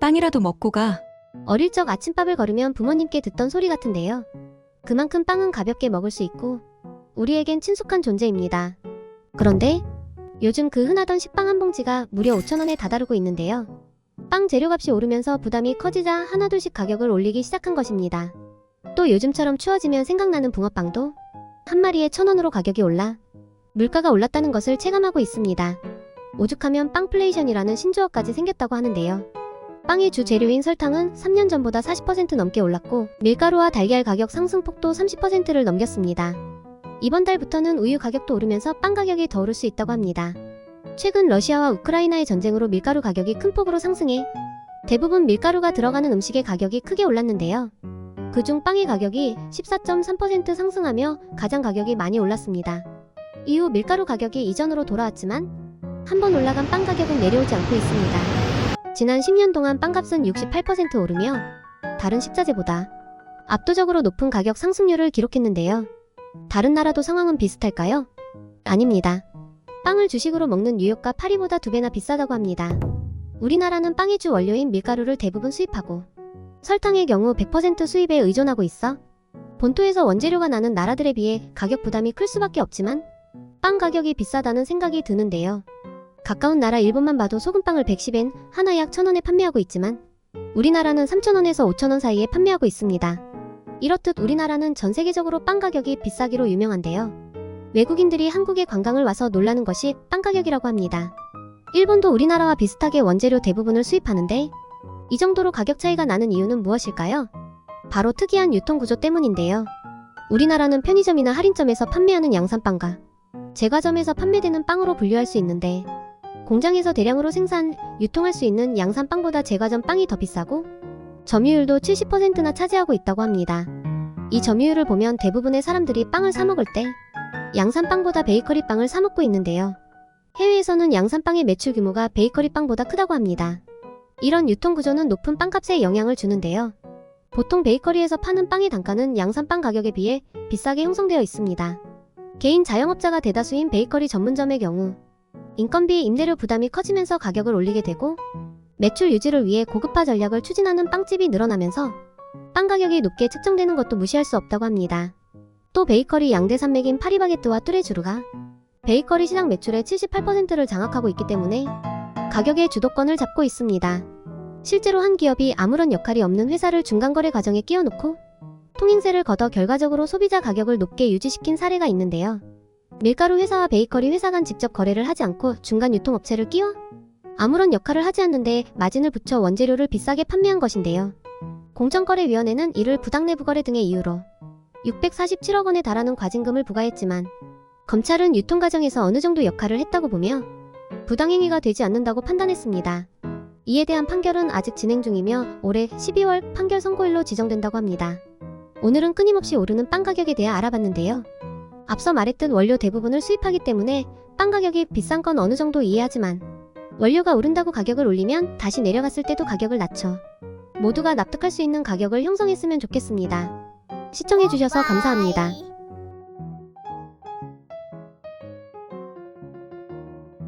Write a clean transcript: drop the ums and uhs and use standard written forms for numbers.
빵이라도 먹고 가. 어릴 적 아침밥을 거르면 부모님께 듣던 소리 같은데요. 그만큼 빵은 가볍게 먹을 수 있고 우리에겐 친숙한 존재입니다. 그런데 요즘 그 흔하던 식빵 한 봉지가 무려 5,000원에 다다르고 있는데요. 빵 재료값이 오르면서 부담이 커지자 하나둘씩 가격을 올리기 시작한 것입니다. 또 요즘처럼 추워지면 생각나는 붕어빵도 한 마리에 1,000원으로 가격이 올라 물가가 올랐다는 것을 체감하고 있습니다. 오죽하면 빵플레이션이라는 신조어까지 생겼다고 하는데요. 빵의 주 재료인 설탕은 3년 전보다 40% 넘게 올랐고 밀가루와 달걀 가격 상승폭도 30%를 넘겼습니다. 이번 달부터는 우유 가격도 오르면서 빵 가격이 더 오를 수 있다고 합니다. 최근 러시아와 우크라이나의 전쟁으로 밀가루 가격이 큰 폭으로 상승해 대부분 밀가루가 들어가는 음식의 가격이 크게 올랐는데요. 그중 빵의 가격이 14.3% 상승하며 가장 가격이 많이 올랐습니다. 이후 밀가루 가격이 이전으로 돌아왔지만 한 번 올라간 빵 가격은 내려오지 않고 있습니다. 지난 10년 동안 빵값은 68% 오르며 다른 식자재보다 압도적으로 높은 가격 상승률을 기록했는데요. 다른 나라도 상황은 비슷할까요? 아닙니다. 빵을 주식으로 먹는 뉴욕과 파리보다 2배나 비싸다고 합니다. 우리나라는 빵의 주 원료인 밀가루를 대부분 수입하고 설탕의 경우 100% 수입에 의존하고 있어 본토에서 원재료가 나는 나라들에 비해 가격 부담이 클 수밖에 없지만 빵 가격이 비싸다는 생각이 드는데요. 가까운 나라 일본만 봐도 소금빵을 110엔, 하나 약 1,000원에 판매하고 있지만 우리나라는 3,000원에서 5,000원 사이에 판매하고 있습니다. 이렇듯 우리나라는 전 세계적으로 빵 가격이 비싸기로 유명한데요. 외국인들이 한국에 관광을 와서 놀라는 것이 빵 가격이라고 합니다. 일본도 우리나라와 비슷하게 원재료 대부분을 수입하는데 이 정도로 가격 차이가 나는 이유는 무엇일까요? 바로 특이한 유통구조 때문인데요. 우리나라는 편의점이나 할인점에서 판매하는 양산빵과 제과점에서 판매되는 빵으로 분류할 수 있는데 공장에서 대량으로 생산, 유통할 수 있는 양산빵보다 제과점 빵이 더 비싸고 점유율도 70%나 차지하고 있다고 합니다. 이 점유율을 보면 대부분의 사람들이 빵을 사 먹을 때 양산빵보다 베이커리 빵을 사 먹고 있는데요. 해외에서는 양산빵의 매출 규모가 베이커리 빵보다 크다고 합니다. 이런 유통구조는 높은 빵값에 영향을 주는데요. 보통 베이커리에서 파는 빵의 단가는 양산빵 가격에 비해 비싸게 형성되어 있습니다. 개인 자영업자가 대다수인 베이커리 전문점의 경우 인건비, 임대료 부담이 커지면서 가격을 올리게 되고 매출 유지를 위해 고급화 전략을 추진하는 빵집이 늘어나면서 빵 가격이 높게 측정되는 것도 무시할 수 없다고 합니다. 또 베이커리 양대 산맥인 파리바게뜨와 뚜레쥬르가 베이커리 시장 매출의 78%를 장악하고 있기 때문에 가격의 주도권을 잡고 있습니다. 실제로 한 기업이 아무런 역할이 없는 회사를 중간거래 과정에 끼워놓고 통행세를 걷어 결과적으로 소비자 가격을 높게 유지시킨 사례가 있는데요. 밀가루 회사와 베이커리 회사 간 직접 거래를 하지 않고 중간 유통업체를 끼워 아무런 역할을 하지 않는데 마진을 붙여 원재료를 비싸게 판매한 것인데요. 공정거래위원회는 이를 부당내부거래 등의 이유로 647억 원에 달하는 과징금을 부과했지만 검찰은 유통 과정에서 어느 정도 역할을 했다고 보며 부당행위가 되지 않는다고 판단했습니다. 이에 대한 판결은 아직 진행 중이며 올해 12월 판결 선고일로 지정된다고 합니다. 오늘은 끊임없이 오르는 빵 가격에 대해 알아봤는데요. 앞서 말했듯 원료 대부분을 수입하기 때문에 빵 가격이 비싼 건 어느 정도 이해하지만 원료가 오른다고 가격을 올리면 다시 내려갔을 때도 가격을 낮춰 모두가 납득할 수 있는 가격을 형성했으면 좋겠습니다. 시청해주셔서 감사합니다.